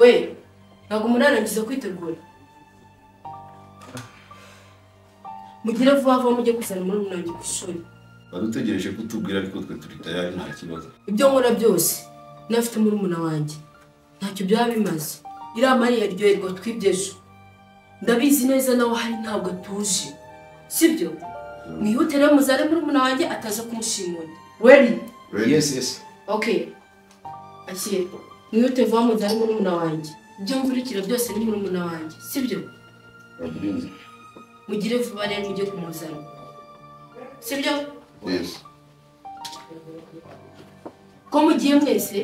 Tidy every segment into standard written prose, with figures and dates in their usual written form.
we ntabwo murarangiza kwitegura mugire vuba vuba mujye kuzana muri nanjye ku ishuri badutegereje kutubwira ariko twe turi tayari nta kibazo ibyo nkora byose nafite muri umuna wanjye ntacyo byaba bimaze iramari yaryoherwa twibyejo ndabizi neza nawe hari ntabwo atuje sibyo mwihute rero muzare muri umuna wanjye ataza kumushimura ready yes okay akire mwihute vuba muzare muri umuna wanjye ibyo mvurikira byose ni muri umuna wanjye sibyo mugire vuba rero mujye kumuzana sibyo yes ko mugiye mwese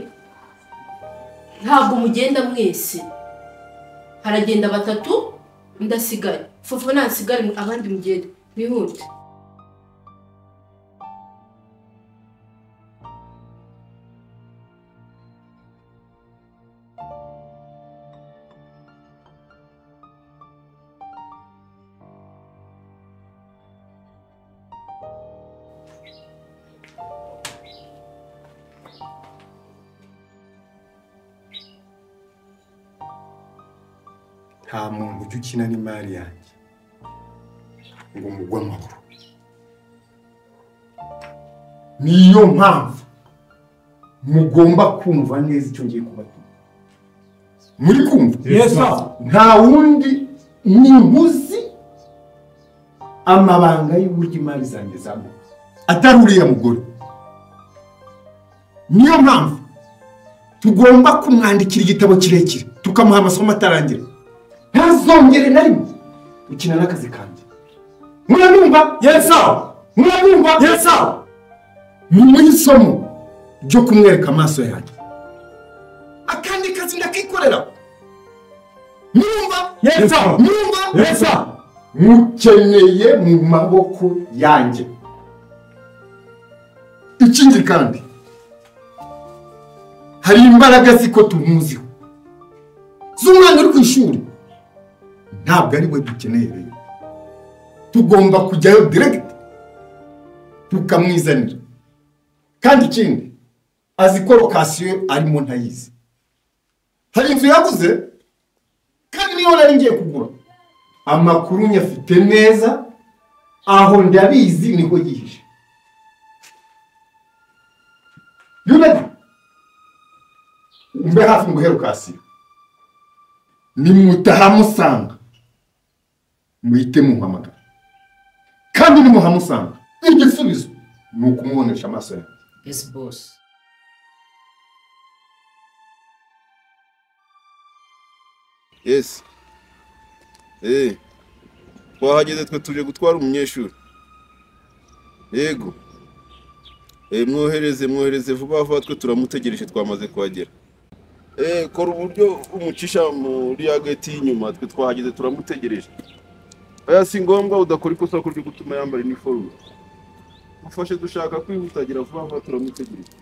ntabwo mugenda mwese haragenda batatu ndasigaye fufu nasigare abandi mugende bihute nta muntu ujya ukina n'imari yanjye ngo mugwe amahoro niyo mpamvu mugomba kumva neza icyo ngiye kubatuma muri kumva nta wundi ntimuzi amabanga y'uburyo imari zanjye zamuka atari uriya mugore niyo mpamvu tugomba kumwandikira igitabo kirekire tukamuha amasomo atarangira ntazongere na rimwe ukina n'akazi kanjye murabumva yesa muri isomo ryo kumwereka amaso yanjye akandi kazi ndakikorera murumva yesa mukeneye mu maboko yanjye ikindi kandi hari imbaraga ziko tumuziho z'umwana uri ku ishuri ntabwo ari we dukeneye rero tugomba kujyayo direct tukamwizanira kandi ikindi azi ko lokasiyo arimo ntayizi hari inzu yaguze kandi niyo nari ngiye kugura amakuru nyafite neza aho ndabizi niho yihishe yunadi mbe hafi nguhe lokasiyo nimutahamusanga muhite muhamagara kandi nimuhamusanga igisubizo ni ukumubonesha amaso yanjye yes boss yes twahageze twe tuje gutwara umunyeshuri yego mwohereze vuba vuba twe turamutegereje twamaze kuhagera kora uburyo umucisha muri ya gate y'inyuma twe twahageze turamutegereje aya si ngombwa udakora ikosa ryo gutuma yambara uniforme ufashe dushaka kwihutagira vuba vuba turamutegereje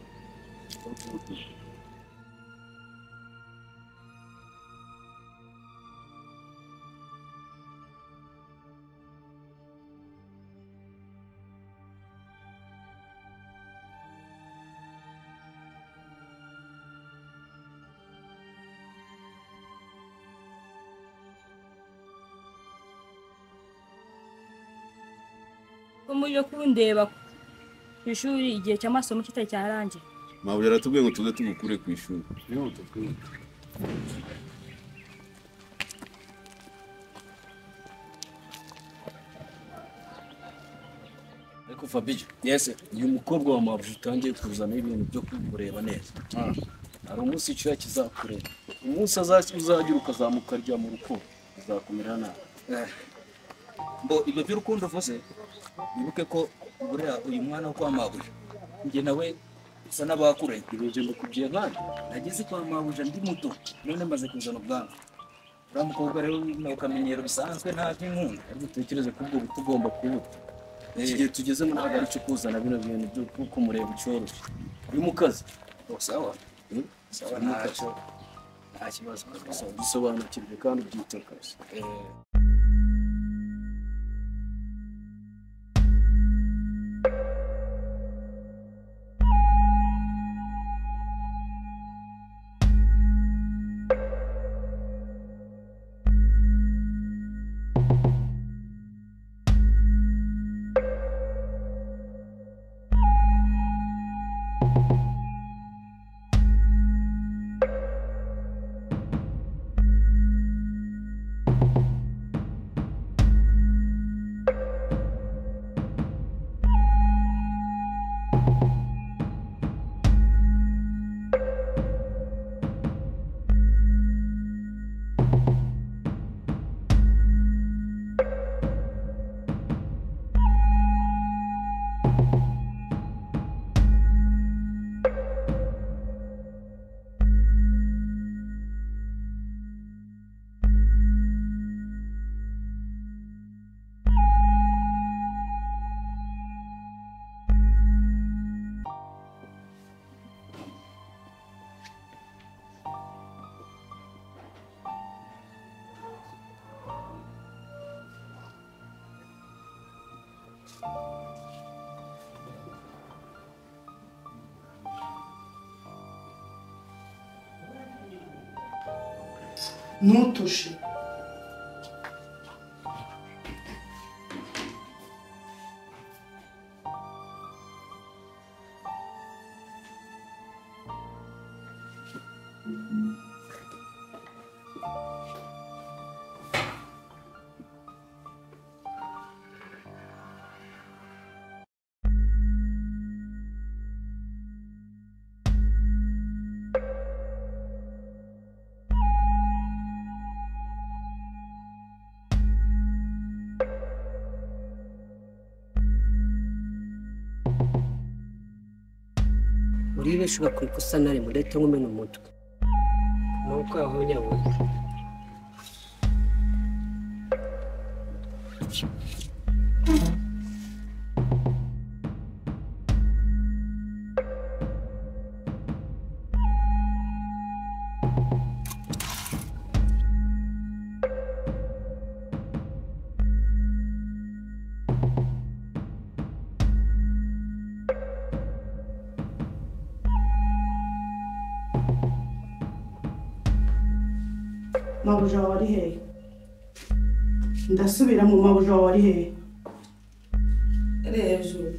umuje kundeba ku ishuri igihe cy'amasomo kitari cyarangiye mabuje aratubwiye ngo tuze tugukure ku ishuri ariko Fabio uyu mukobwa wa mabuje utangiye kuzana ibintu byo kureba neza hari umunsi icyo kizakureba umunsi uzagira ukazamuka rya mu rukundo uzakumira nabi Bo ibyo by'urukundo vuze bibuke ko buriya uyu mwana wo kwa mabuje njye nawe usa n'abakuranye biroje mu kugiye nkandi nageze kwa mabuje ndi muto none maze kuzana ubwanwa uriya mukobwa rero nawe ukamenyero bisanzwe nta by'inkunda ariko utekereze ko ubwo tugomba kubuta igihe tugezemo ntabwo ari cyo kuzana bino bintu byo kumureba icyoroshye uri mu kazi sawa ntacyo nta kibazo kabisa bisobanukirwe kandi ubyite kabisa ntutushe. uribesha ugakora ikosa na rimwe udahita nkumena umutwe nuko aho nyabona. Mabuja wawe ari hehe? Ndasubira mu mabuja wawe ari hehe? Ari hejuru.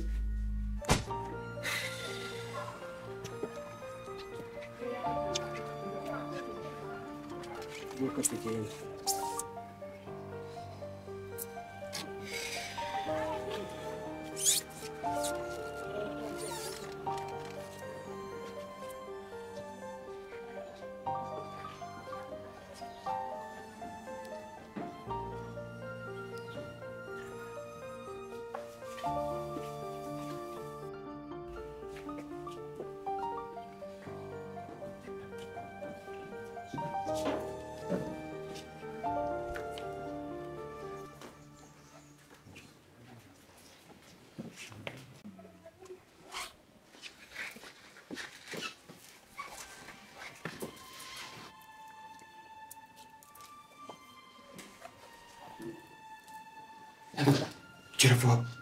Nuko tugenda. Gira vuba.